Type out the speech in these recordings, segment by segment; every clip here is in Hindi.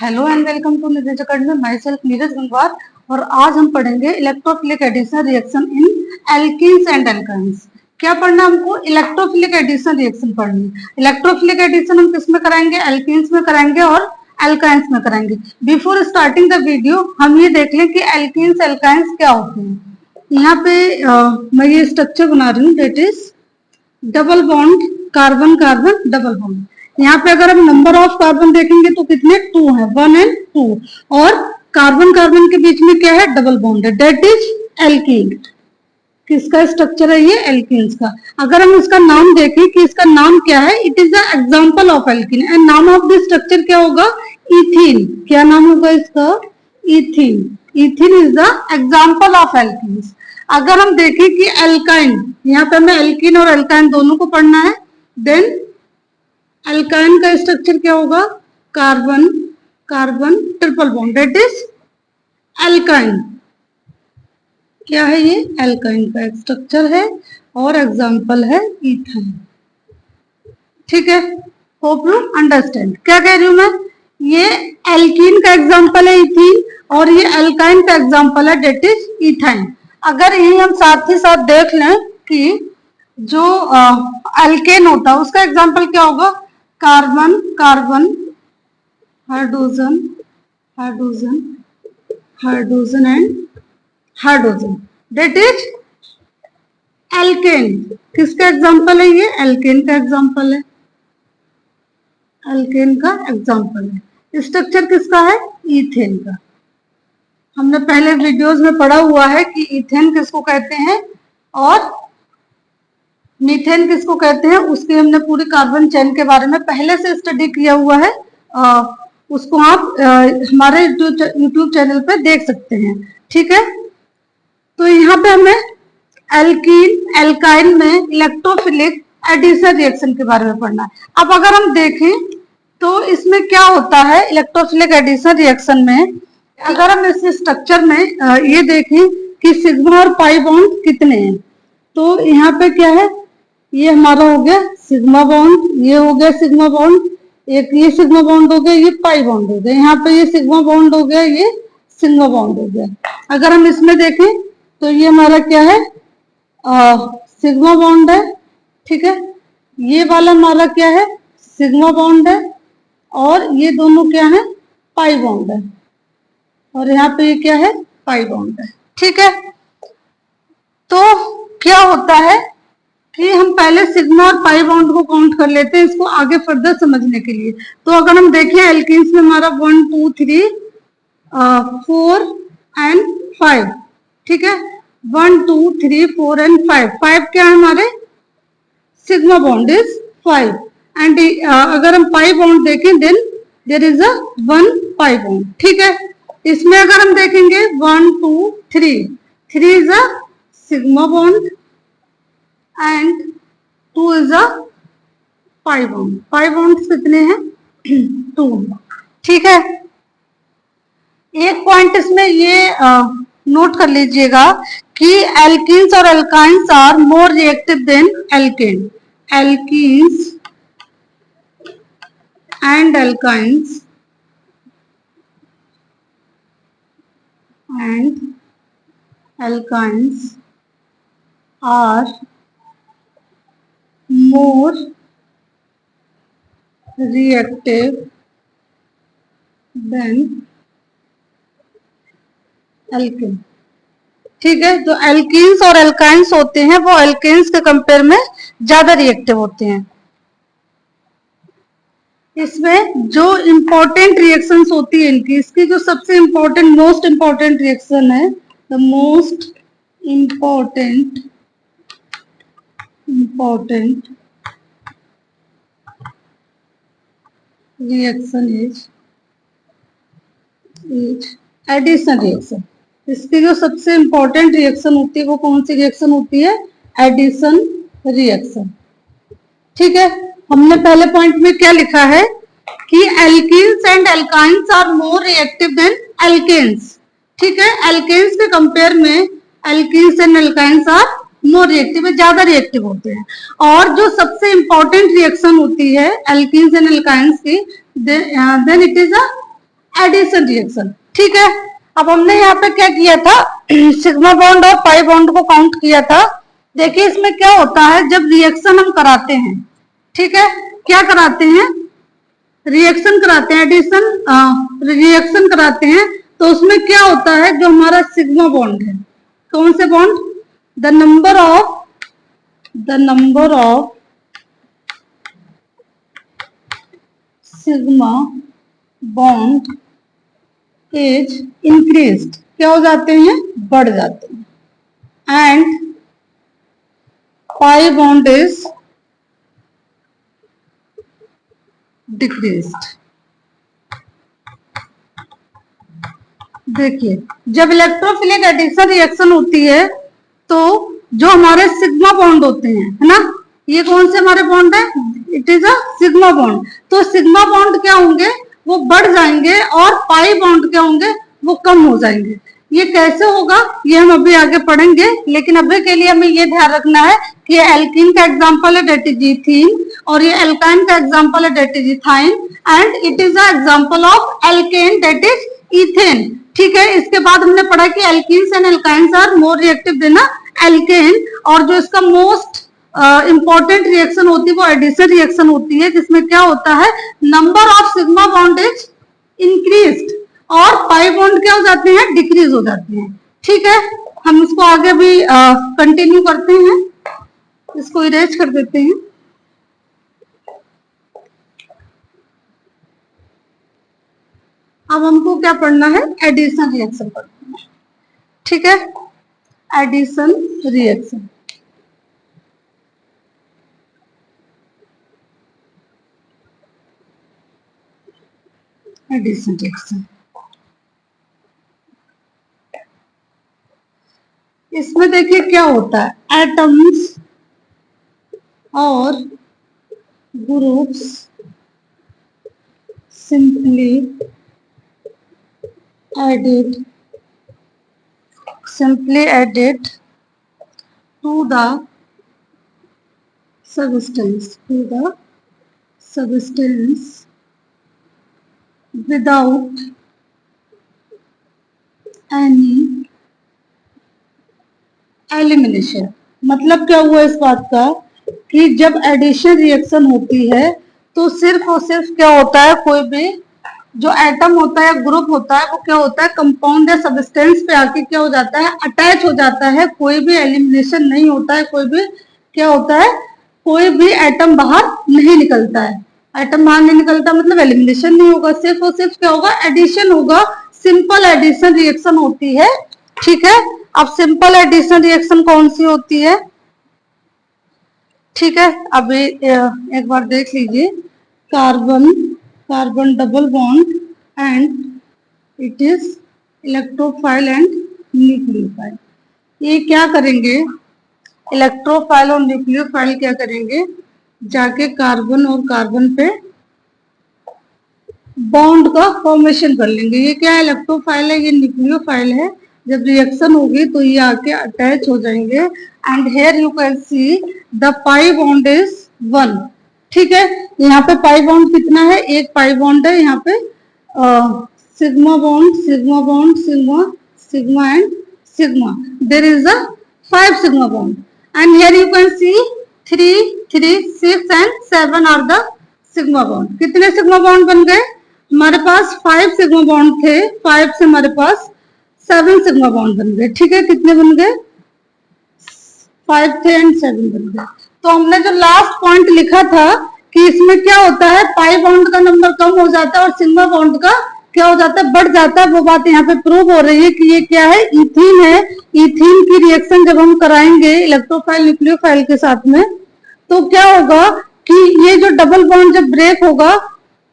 Hello and welcome to Neeraj academy. Myself Neeraj Gangwar और आज हम पढ़ेंगे electrophilic addition reaction in alkenes and alkynes. क्या पढ़ना हमको? इलेक्ट्रोफिलिक एडिशन रिएक्शन पढ़नी। इलेक्ट्रोफिलिक एडिशन हम किस में कराएंगे? एल्कीन्स में कराएंगे और एल्काइंस में कराएंगे। बिफोर स्टार्टिंग द वीडियो हम ये देख लें कि एल्कीन्स एल्काइंस क्या होते हैं। यहाँ पे मैं ये स्ट्रक्चर बना रही हूँ, that is double bond carbon carbon double bond. यहाँ पे अगर हम नंबर ऑफ कार्बन देखेंगे तो कितने? 2 है, 1 एंड 2। और कार्बन कार्बन के बीच में क्या है? डबल बॉन्ड है, डेट इज एल्कीन। किसका स्ट्रक्चर है ये? एल्कीन्स का। अगर हम इसका नाम देखें कि इसका नाम क्या है, it is the example of alkene and नाम ऑफ दिस स्ट्रक्चर क्या होगा? इथीन। क्या नाम होगा इसका? Ethene. Ethene is the example of alkenes. अगर हम देखें कि एल्काइन, यहाँ पे हमें एल्कीन और एल्काइन दोनों को पढ़ना है, देन एल्काइन का स्ट्रक्चर क्या होगा? Carbon carbon triple bond, that is alkyne. क्या है ये? एल्काइन का एक स्ट्रक्चर है और एग्जांपल है इथाइन। ठीक है, होप यू अंडरस्टैंड। क्या कह रही हूं मैं? ये एल्कीन का एग्जांपल है इथीन और ये एल्काइन का एग्जांपल है, दैट इज इथाइन। अगर यही हम साथ ही साथ देख लें कि जो एल्केन होता है उसका एग्जांपल क्या होगा? Carbon carbon hydrogen hydrogen hydrogen and hydrogen, that is alkane. किसका एग्जांपल है ये? एल्केन का एग्जांपल है, एल्केन का एग्जांपल है। स्ट्रक्चर किसका है? इथेन का। हमने पहले वीडियोस में पढ़ा हुआ है कि इथेन किसको कहते हैं और मीथेन किसको कहते हैं। उसके हमने पूरी कार्बन चेन के बारे में पहले से स्टडी किया हुआ है। उसको आप हमारे यूट्यूब चैनल पे देख सकते हैं। ठीक है, तो यहाँ पे हमें एल्कीन एल्काइन में इलेक्ट्रोफिलिक एडिशन रिएक्शन के बारे में पढ़ना है। अब अगर हम देखें तो इसमें क्या होता है इलेक्ट्रोफिलिक एडिशन रिएक्शन में। अगर हम इस स्ट्रक्चर में ये देखें कि सिग्मा और पाई बॉन्ड कितने हैं, तो यहाँ पे क्या है? ये हमारा हो गया सिग्मा बॉन्ड, ये हो गया सिग्मा बॉन्ड, एक ये सिग्मा बॉन्ड हो गया, ये पाई बॉन्ड हो गया। यहाँ पे ये सिग्मा बॉन्ड हो गया, ये सिग्मा बॉन्ड हो गया। अगर हम इसमें देखें तो ये हमारा क्या है? सिग्मा बॉन्ड है। ठीक है, ये वाला हमारा क्या है? सिग्मा बॉन्ड है और ये दोनों क्या है? पाई बॉन्ड है। और यहाँ पे ये क्या है? पाई बॉन्ड है। ठीक है, तो क्या होता है कि हम पहले सिग्मा और पाई बॉन्ड को काउंट कर लेते हैं इसको आगे फर्दर समझने के लिए। तो अगर हम देखें एल्कीन्स में हमारा 1 2 3 4 एंड 5। ठीक है, 1 2 3 4 एंड 5। 5 क्या है हमारे? सिग्मा बॉन्ड इज 5 एंड अगर हम पाई बॉन्ड देखें then there is a 1 pi bond. ठीक है, इसमें अगर हम देखेंगे 1 2 3, 3 is a sigma bond and 2 is a pi bond. Pi bond कितने हैं? 2। ठीक है, एक पॉइंट इसमें ये नोट कर लीजिएगा कि एल्कीन्स और alkynes are more reactive than alkane. Alkenes and alkynes are more reactive than alkene। ठीक है, जो एल्कीन्स और एल्काइंस होते हैं वो एल्केन्स के कंपेयर में ज्यादा रिएक्टिव होते हैं। इसमें जो इंपॉर्टेंट रिएक्शंस होती है इनकी, इसकी जो सबसे इंपॉर्टेंट मोस्ट इंपॉर्टेंट रिएक्शन है, the most important reaction is addition reaction. इसकी जो सबसे इंपॉर्टेंट रिएक्शन होती है वो कौन सी रिएक्शन होती है? Addition reaction. ठीक है, हमने पहले पॉइंट में क्या लिखा है कि alkenes and alkynes are more reactive than alkanes. ठीक है, एल्केन्स के कंपेयर में alkenes and alkynes are more reactive, ज्यादा रिएक्टिव होते हैं। और जो सबसे इंपॉर्टेंट रिएक्शन होती है एल्कीन्स एंड एल्काइंस की, then it is a addition reaction. ठीक है, अब हमने यहाँ पे क्या किया था, सिग्मा बॉन्ड और पाई बॉन्ड को काउंट किया था। देखिए इसमें क्या होता है, जब रिएक्शन हम कराते हैं, ठीक है, क्या कराते हैं, रिएक्शन कराते हैं, एडिशन रिएक्शन कराते हैं, तो उसमें क्या होता है, जो हमारा सिग्मा बॉन्ड है, कौन से bond, the number of sigma bond is increased, क्या हो जाते हैं, बढ़ जाते हैं, and pi bond is decreased. देखिए जब इलेक्ट्रोफिलिक एडिशन रिएक्शन होती है तो जो हमारे सिग्मा बॉन्ड होते हैं, है ना, ये कौन से हमारे बॉन्ड है, it is a sigma bond, तो सिग्मा बॉन्ड क्या होंगे, वो बढ़ जाएंगे, और पाई बॉन्ड क्या होंगे, वो कम हो जाएंगे। ये कैसे होगा, ये हम अभी आगे पढ़ेंगे, लेकिन अभी के लिए हमें ये ध्यान रखना है कि एल्कीन का एग्जांपल है डेट इज इथीन, और ये एल्काइन का एग्जांपल है that is ethyne, and it is a example of alkane that is ethane. ठीक है, इसके बाद हमने पढ़ा कि alkenes and alkynes are more reactive than alkane, और जो इसका मोस्ट इंपॉर्टेंट रिएक्शन होती है वो एडिशन रिएक्शन होती है, जिसमें क्या होता है, number of sigma bond is increased और पाई बॉन्ड क्या हो जाते हैं, डिक्रीज हो जाते हैं। ठीक है, हम इसको आगे भी कंटिन्यू करते हैं, इसको इरेज कर देते हैं। अब हमको क्या पढ़ना है, एडिशन रिएक्शन पढ़ना है। ठीक है, एडिशन रिएक्शन, एडिशन रिएक्शन, इसमें देखिए क्या होता है, एटम्स और groups simply added to the substance without any elimination। मतलब क्या हुआ इस बात का कि जब एडिशन रिएक्शन होती है तो सिर्फ और सिर्फ क्या होता है, कोई भी जो एटम होता है, ग्रुप होता है, वो क्या होता है, कंपाउंड या सब्सटेंस पे आके क्या हो जाता है, अटैच हो जाता है, कोई भी एलिमिनेशन नहीं होता है, कोई भी क्या होता है, कोई भी एटम बाहर नहीं निकलता है, एटम बाहर नहीं निकलता मतलब एलिमिनेशन नहीं होगा, सिर्फ और सिर्फ क्या होगा, एडिशन होगा, सिंपल एडिशन रिएक्शन होती है। ठीक है, अब सिंपल एडिशन रिएक्शन कौन सी होती है, ठीक है, अभी एक बार देख लीजिए, carbon double bond and it is electrophile and nucleophile. ये क्या करेंगे, इलेक्ट्रोफाइल और न्यूक्लियोफाइल क्या करेंगे, जाके कार्बन और कार्बन पे बॉन्ड का फॉर्मेशन कर लेंगे। ये क्या है, इलेक्ट्रोफाइल है, ये न्यूक्लियोफाइल है, जब रिएक्शन होगी तो ये आके अटैच हो जाएंगे, and here you can see the pi bond is 1। ठीक है, यहाँ पे पाई बॉन्ड कितना है, एक पाई बॉन्ड है, यहाँ पे sigma bond sigma bond sigma sigma and sigma, there is a 5 sigma bond, and here you can see 3 3 6 and 7 are the sigma bond. कितने सिग्मा बॉन्ड बन गए, हमारे पास 5 सिग्मा बॉन्ड थे, 5 से हमारे पास 7 सिग्मा बॉन्ड बन गए। ठीक है, कितने बन गए, 5 थे एंड 7 बन गए। तो हमने जो लास्ट पॉइंट लिखा था कि इसमें क्या होता है, पाई बॉन्ड का नंबर कम हो जाता है और सिग्मा बॉन्ड का क्या हो जाता है, बढ़ जाता है, वो बात यहाँ पे प्रूव हो रही है कि ये क्या है, इथीन है। इथीन की रिएक्शन जब हम कराएंगे इलेक्ट्रोफाइल न्यूक्लियोफाइल के साथ में, तो क्या होगा कि ये जो डबल बॉन्ड जब ब्रेक होगा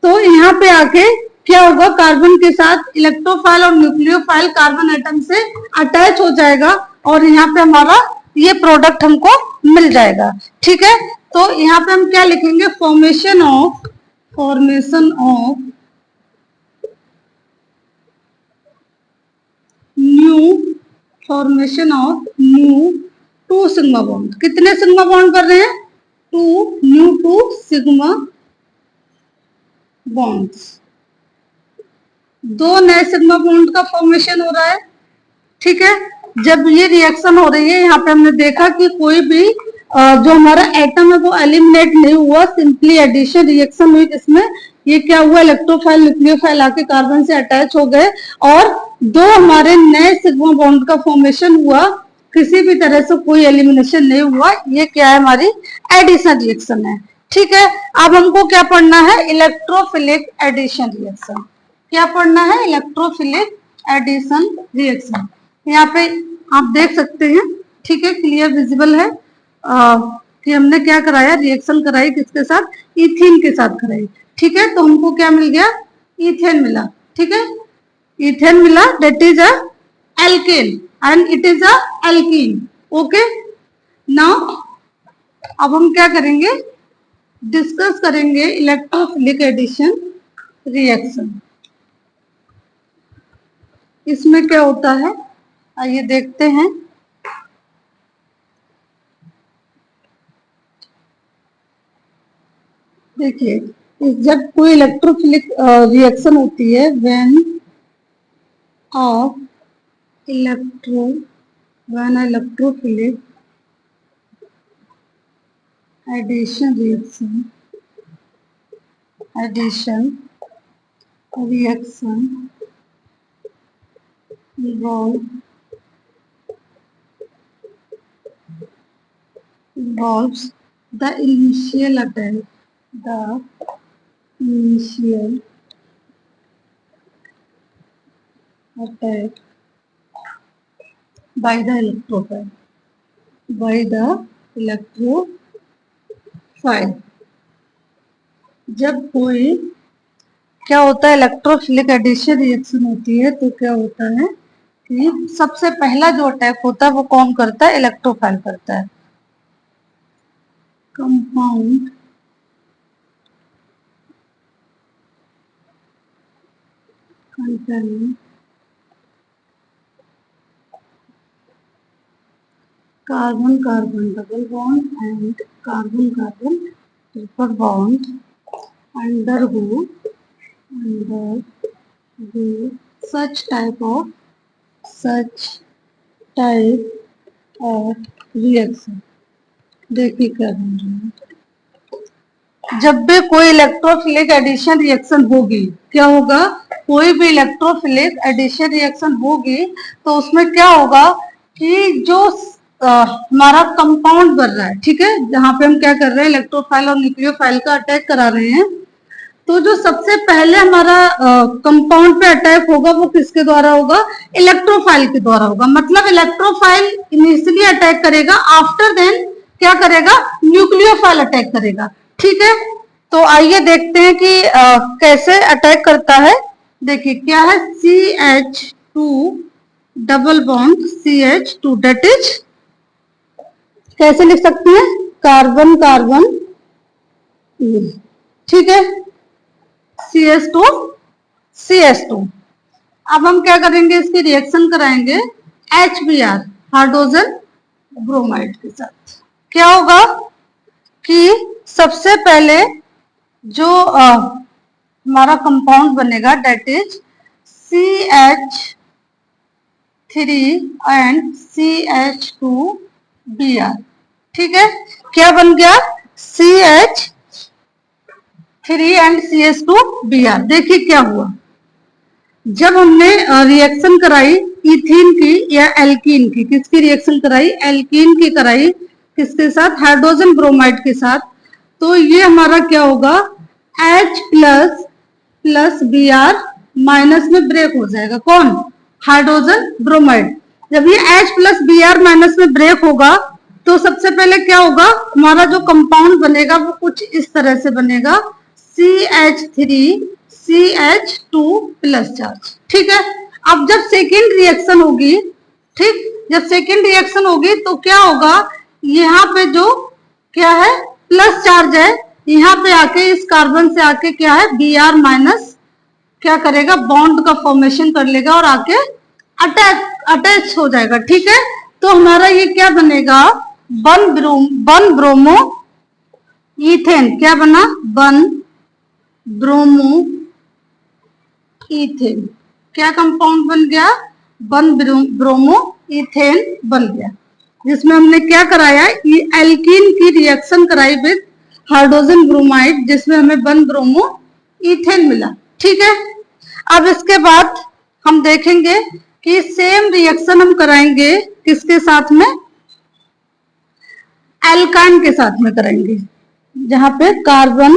तो यहाँ पे आके क्या होगा, कार्बन के साथ इलेक्ट्रोफाइल और न्यूक्लियोफाइल कार्बन एटम से अटैच हो जाएगा, और यहाँ पे हमारा ये प्रोडक्ट हमको मिल जाएगा। ठीक है, तो यहाँ पे हम क्या लिखेंगे, formation of new 2 sigma bond. कितने सिग्मा बॉन्ड कर रहे हैं, 2 सिग्मा बॉन्ड्स दो नए सिग्मा बॉन्ड का फॉर्मेशन हो रहा है। ठीक है, जब ये रिएक्शन हो रही है, यहाँ पे हमने देखा कि कोई भी जो हमारा एटम है वो एलिमिनेट नहीं हुआ, सिंपली एडिशन रिएक्शन हुई, जिसमें ये क्या हुआ, इलेक्ट्रोफाइल न्यूक्लियोफाइल आके कार्बन से अटैच हो गए और दो हमारे नए सिग्मा बॉन्ड का फॉर्मेशन हुआ, किसी भी तरह से कोई एलिमिनेशन नहीं हुआ। ये क्या है, हमारी एडिशन रिएक्शन है। ठीक है, अब हमको क्या पढ़ना है, इलेक्ट्रोफिलिक एडिशन रिएक्शन। क्या पढ़ना है, इलेक्ट्रोफिलिक एडिशन रिएक्शन। यहाँ पे आप देख सकते हैं, ठीक है, क्लियर विजिबल है कि हमने क्या कराया, रिएक्शन कराई किसके साथ, इथीन के साथ कराई। ठीक है, तो हमको क्या मिल गया, इथेन मिला। ठीक है, इथेन मिला, that is a alkene and it is a alkene. Okay, now अब हम क्या करेंगे, डिस्कस करेंगे इलेक्ट्रोफिलिक एडिशन रिएक्शन। इसमें क्या होता है, आइए देखते हैं। देखिए, जब कोई इलेक्ट्रोफिलिक रिएक्शन होती है, when electrophilic addition reaction involves the initial attack by the electrophile। जब कोई क्या होता है, इलेक्ट्रोफिलिक एडिशन रिएक्शन होती है, तो क्या होता है कि सबसे पहला जो अटैक होता है वो कौन करता है, इलेक्ट्रोफाइल करता है। Compound containing carbon double bond and carbon triple bond undergo such type of reaction। देखिए क्या बन रहा है, जब भी कोई इलेक्ट्रोफिलिक एडिशन रिएक्शन होगी, क्या होगा, कोई भी इलेक्ट्रोफिलिक एडिशन रिएक्शन होगी तो उसमें क्या होगा कि जो हमारा कंपाउंड बन रहा है, ठीक है, जहां पे हम क्या कर रहे हैं, इलेक्ट्रोफाइल और न्यूक्लियोफाइल का अटैक करा रहे हैं, तो जो सबसे पहले हमारा कंपाउंड पे अटैक होगा वो किसके द्वारा होगा, इलेक्ट्रोफाइल के द्वारा होगा। मतलब इलेक्ट्रोफाइल इनिशियली अटैक करेगा, आफ्टर देन क्या करेगा, न्यूक्लियोफाइल अटैक करेगा। ठीक है, तो आइए देखते हैं कि कैसे अटैक करता है। देखिए क्या है, CH2 double bond CH2, date is कैसे लिख सकते हैं, कार्बन कार्बन, ठीक है, CH2। अब हम क्या करेंगे, इसकी रिएक्शन कराएंगे HBr, हाइड्रोजन ब्रोमाइड के साथ। क्या होगा कि सबसे पहले जो हमारा कंपाउंड बनेगा, date is CH3 and CH2Br। ठीक है, क्या बन गया, CH3 एंड CH2Br। देखिए क्या हुआ, जब हमने रिएक्शन कराई इथीन की या एल्कीन की, किसकी रिएक्शन कराई, एल्कीन की कराई, किसके साथ, हाइड्रोजन ब्रोमाइड के साथ, तो ये हमारा क्या होगा, H प्लस Br माइनस में ब्रेक हो जाएगा, कौन, हाइड्रोजन ब्रोमाइड। जब ये H प्लस Br माइनस में ब्रेक होगा तो सबसे पहले क्या होगा, हमारा जो कंपाउंड बनेगा वो कुछ इस तरह से बनेगा, CH3 CH2 प्लस चार्ज। ठीक है, अब जब सेकेंड रिएक्शन होगी, ठीक, जब सेकेंड रिएक्शन होगी तो क्या होगा, यहाँ पे जो क्या है, प्लस चार्ज है, यहाँ पे आके इस कार्बन से आके क्या है, Br माइनस क्या करेगा, बॉन्ड का फॉर्मेशन कर लेगा और आके अटैच हो जाएगा। ठीक है, तो हमारा ये क्या बनेगा, बन ब्रोमो इथेन। क्या बना, बन ब्रोमो इथेन। क्या कंपाउंड बन गया, वन ब्रोमो इथेन बन गया, जिसमें हमने क्या कराया, एल्कीन की रिएक्शन कराई विद हाइड्रोजन ब्रोमाइड, जिसमें हमें वन ब्रोमो इथेन मिला। ठीक है, अब इसके बाद हम देखेंगे कि सेम रिएक्शन हम कराएंगे किसके साथ में, एल्काइन के साथ में कराएंगे, जहां पे कार्बन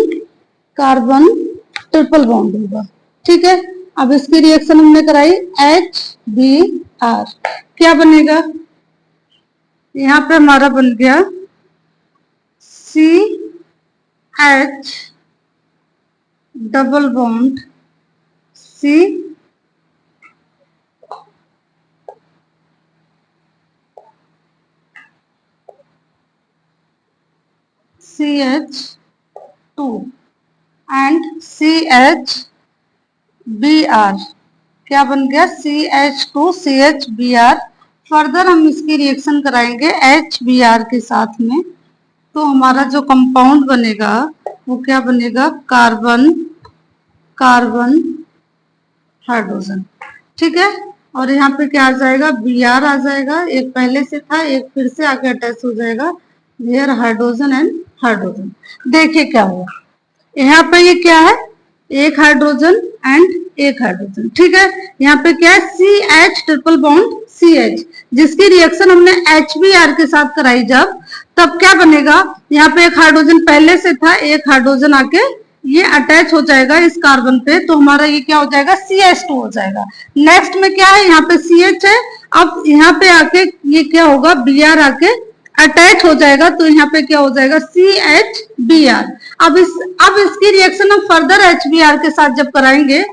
कार्बन ट्रिपल बॉन्ड होगा। ठीक है, अब इसकी रिएक्शन हमने कराई HBr, क्या बनेगा, यहां पे हमारा बन गया CH double bond C CH2 and CHBr, क्या बन गया, CH2CHBr। फर्दर हम इसकी रिएक्शन कराएंगे HBr के साथ में, तो हमारा जो कंपाउंड बनेगा वो क्या बनेगा, कार्बन कार्बन हाइड्रोजन। ठीक है, और यहाँ पे क्या आ जाएगा, Br आ जाएगा, एक पहले से था एक फिर से आगे अटैच हो जाएगा, हेयर हाइड्रोजन एंड हाइड्रोजन। देखिए क्या हुआ, यहाँ पे ये क्या है, एक हाइड्रोजन एंड एक हाइड्रोजन। ठीक है, यहाँ पे क्या है, CH ट्रिपल बॉन्ड CH, जिसकी रिएक्शन हमने HBr के साथ कराई जब, तब क्या बनेगा, यहाँ पे एक हाइड्रोजन पहले से था, एक हाइड्रोजन आके ये अटैच हो जाएगा इस कार्बन पे, तो हमारा ये क्या हो जाएगा, CH2 हो जाएगा। नेक्स्ट में क्या है, यहाँ पे CH है, अब यहाँ पे आके ये क्या होगा, Br आके अटैच हो जाएगा, तो यहाँ पे क्या हो जाएगा, CHBr। अब इसकी रिएक्शन हम फर्दर HBr के साथ जब कराएंगे,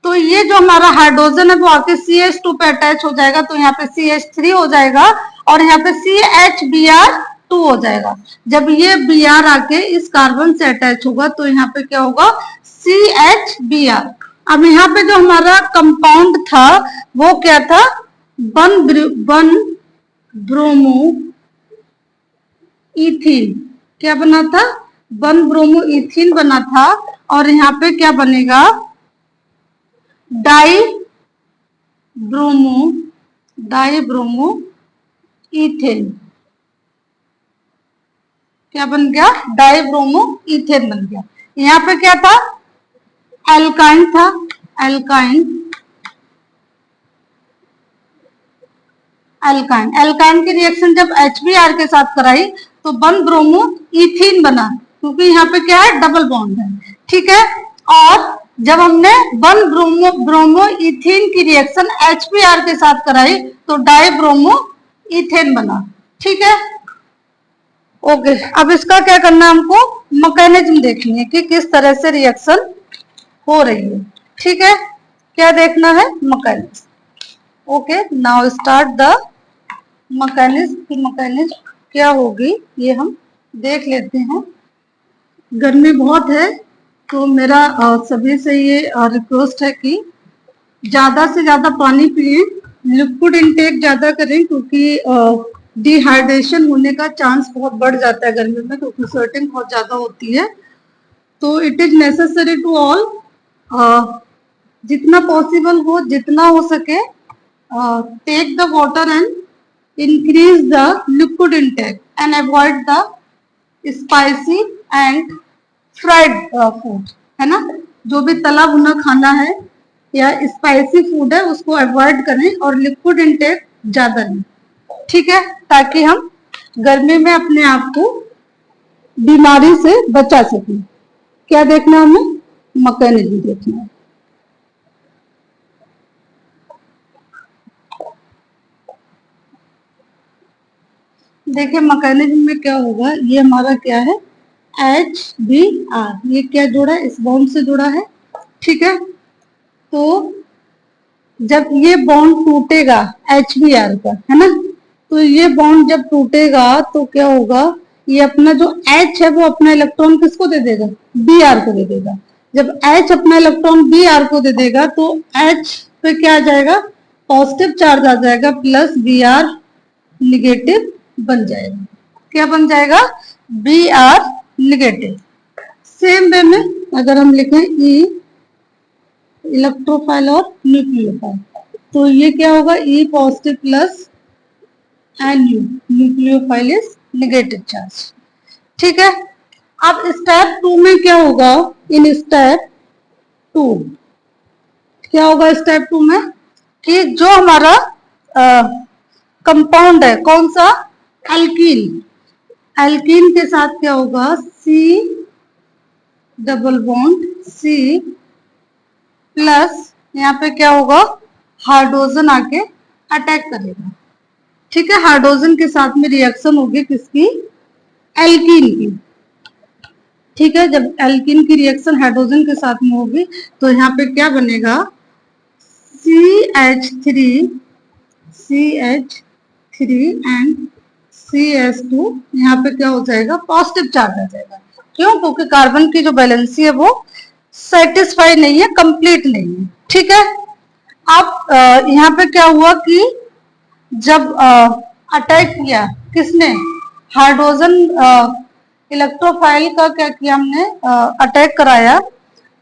तो ये जो हमारा हाइड्रोजन है वो आके CH2 पे अटैच हो जाएगा, तो यहाँ पे CH3 हो जाएगा, और यहाँ पे CHBr2 हो जाएगा। जब ये Br आके इस कार्बन से अटैच होगा, तो यहाँ पे क्या होगा, CHBr। अब यहाँ पे जो हमारा कंपाउंड था वो क्या था, वन ब्रोमो इथीन, क्या बना था, वन ब्रोमो इथीन बना था, और यहाँ पे क्या बनेगा, डाई ब्रोमो इथेन, क्या बन गया, डाई ब्रोमो इथेन बन गया। यहाँ पे क्या था, एल्काइन था, एल्काइन की रिएक्शन जब HBr के साथ कराई तो वन ब्रोमो इथीन बना, क्योंकि यहाँ पे क्या है, डबल बॉन्ड है। ठीक है, और जब हमने वन ब्रोमो इथीन की रिएक्शन HBr के साथ कराई तो डाई ब्रोमो इथेन बना। ठीक है, ओके, अब इसका क्या करना है, हमको मैकेनिज्म देखनी है कि किस तरह से रिएक्शन हो रही है। ठीक है, क्या देखना है, mechanism. Okay, now start the mechanism क्या होगी ये हम देख लेते हैं। गर्मी बहुत है, तो मेरा सभी से ये रिक्वेस्ट है कि ज्यादा से ज्यादा पानी पिए, लिक्विड इनटेक ज्यादा करें, क्योंकि डिहाइड्रेशन होने का चांस बहुत बढ़ जाता है गर्मी में, क्योंकि स्वेटिंग बहुत ज्यादा होती है। तो it is necessary to all, जितना पॉसिबल हो, जितना हो सके, take the water and increase the liquid intake and avoid the spicy and fried food, है ना, जो भी तला भुना खाना है या स्पाइसी फूड है उसको अवॉइड करें, और लिक्विड इंटेक ज्यादा लें। ठीक है, ताकि हम गर्मी में अपने आप को बीमारी से बचा सकें। क्या देखना है हमें, मैकेनिज्म देखना है। देखिए मैकेनिज्म में क्या होगा, ये हमारा क्या है, HBr, ये क्या जुड़ा है, इस बॉन्ड से जुड़ा है। ठीक है, तो जब ये बॉन्ड टूटेगा HBr का, है ना, तो ये बॉन्ड जब टूटेगा तो क्या होगा, ये अपना जो H है वो अपना इलेक्ट्रॉन किसको दे देगा, Br को दे देगा। जब H अपना इलेक्ट्रॉन Br को दे देगा तो H पे क्या आ जाएगा, पॉजिटिव चार्ज आ जाएगा, प्लस Br निगेटिव बन जाएगा। क्या बन जाएगा, Br निगेटिव। सेम वे में अगर हम लिखें इलेक्ट्रोफाइल और न्यूक्लियोफाइल। तो ये क्या होगा, E positive plus NU, nucleophile is negative charge. ठीक है, अब स्टेप 2 में क्या होगा, इन स्टेप 2 क्या होगा, स्टेप 2 में कि जो हमारा कंपाउंड है कौन सा, एल्कीन, एल्कीन के साथ क्या होगा, C double bond C plus यहाँ पे क्या होगा, हाइड्रोजन आके अटैक करेगा। ठीक है, हाइड्रोजन के साथ में रिएक्शन होगी किसकी, एल्कीन की। ठीक है, जब एल्कीन की रिएक्शन हाइड्रोजन के साथ में होगी तो यहाँ पे क्या बनेगा, CH3 एंड CS2, यहाँ पे क्या हो जाएगा, पॉजिटिव चार्ज आ जाएगा। क्यों, क्योंकि कार्बन की जो बैलेंसी है वो सेटिस्फाई नहीं है, कंप्लीट नहीं है। ठीक है, अब यहाँ पे क्या हुआ कि जब अटैक किया किसने, हाइड्रोजन इलेक्ट्रोफाइल का क्या किया हमने, अटैक कराया,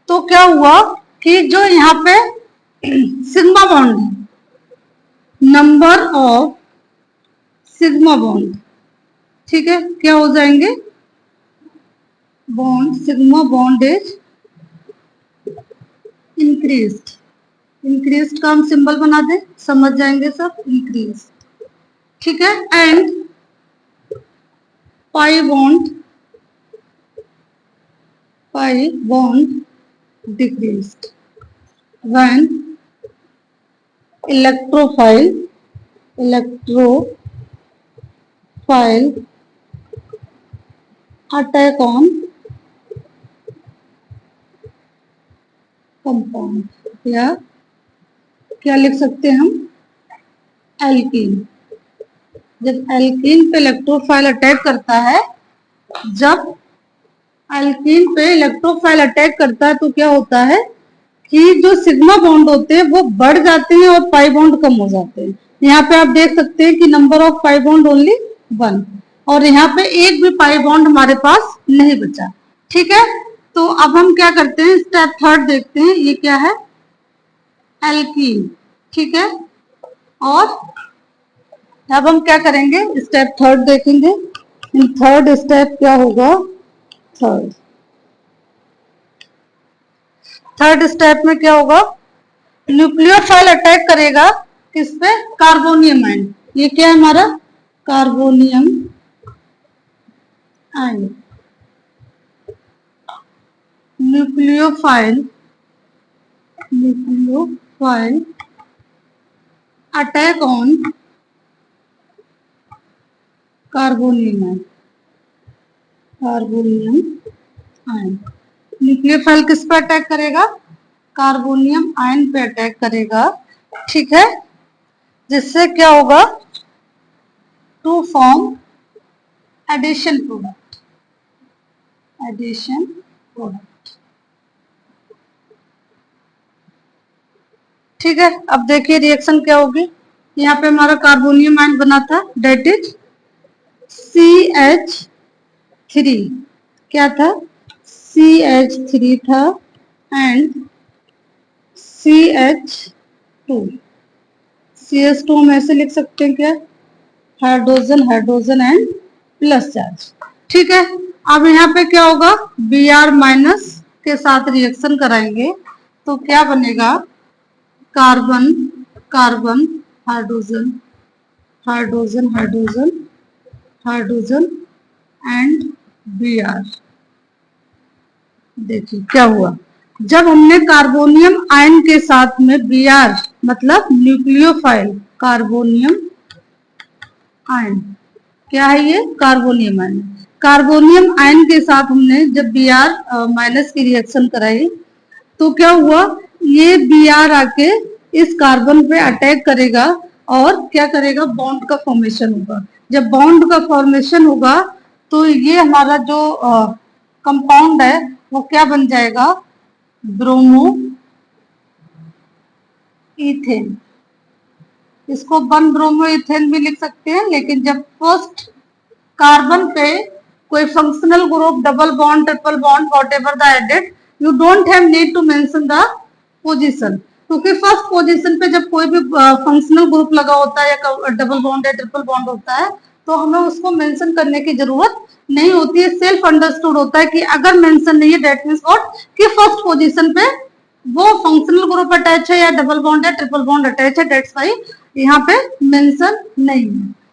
तो क्या हुआ कि जो यहाँ पे सिग्मा बॉन्ड है, नंबर ऑफ सिग्मा बॉन्ड, ठीक है, क्या हो जाएंगे, bond, sigma bond is increased, increased का हम सिंबल बना दें, समझ जाएंगे सब, इंक्रीज। ठीक है, and pi bond decreased when electrophile attack on compound, या क्या लिख सकते हैं हम, एल्कीन। जब एल्कीन पे इलेक्ट्रोफाइल अटैक करता है, जब एल्कीन पे इलेक्ट्रोफाइल अटैक करता है तो क्या होता है कि जो सिग्मा बॉन्ड होते हैं वो बढ़ जाते हैं और पाई बॉन्ड कम हो जाते हैं। यहाँ पे आप देख सकते हैं कि number of pi bond only 1, और यहाँ पे एक भी पाई बॉन्ड हमारे पास नहीं बचा। ठीक है, तो अब हम क्या करते हैं, स्टेप 3 देखते हैं, ये क्या है, एल्कीन। ठीक है, और अब हम क्या करेंगे, स्टेप 3 देखेंगे। इन 3rd स्टेप क्या होगा, थर्ड स्टेप में क्या होगा, न्यूक्लियोफाइल अटैक करेगा किस पे, कार्बोनियम आयन। ये क्या है हमारा, carbonium ion. Nucleophile attack on carbonium ion. Nucleophile किस पे अटैक करेगा, कार्बोनियम आयन पे अटैक करेगा। ठीक है, जिससे क्या होगा, टू फॉर्म एडिशन प्रोडक्ट। ठीक है, अब देखिए रिएक्शन क्या होगी। यहाँ पे हमारा कार्बोनियम आयन बना था, डेट इज CH3, क्या था, CH3 था, एंड CH2 हम ऐसे लिख सकते हैं क्या, हाइड्रोजन एंड प्लस चार्ज। ठीक है, अब यहाँ पे क्या होगा, Br माइनस के साथ रिएक्शन कराएंगे तो क्या बनेगा, कार्बन हाइड्रोजन एंड Br। देखिए क्या हुआ, जब हमने कार्बोनियम आयन के साथ में Br मतलब न्यूक्लियोफाइल कार्बोनियम आयन, क्या है ये, कार्बोनियम आयन। कार्बोनियम आयन के साथ हमने जब Br माइनस की रिएक्शन कराई तो क्या हुआ, ये Br आके इस कार्बन पे अटैक करेगा और क्या करेगा, बॉन्ड का फॉर्मेशन होगा। जब बॉन्ड का फॉर्मेशन होगा तो ये हमारा जो कंपाउंड है वो क्या बन जाएगा, ब्रोमो इथेन। इसको 1 ब्रोमो इथेन भी लिख सकते हैं, लेकिन जब फर्स्ट कार्बन पे कोई functional group, double bond, triple bond, whatever the added, you don't have need to mention the position, क्योंकि फर्स्ट पोजीशन पे जब कोई भी फंक्शनल ग्रुप लगा होता है या डबल बॉन्ड या ट्रिपल बॉन्ड होता है तो हमें उसको मेंशन करने की जरूरत नहीं होती है, सेल्फ अंडरस्टूड होता है कि अगर मेंशन नहीं है दैट मींस व्हाट कि फर्स्ट पोजीशन पे वो फंक्शनल ग्रुप अटैच है या डबल बॉन्ड या ट्रिपल बॉन्ड अटैच है, दैट्स व्हाई यहाँ पे मेंशन नहीं है।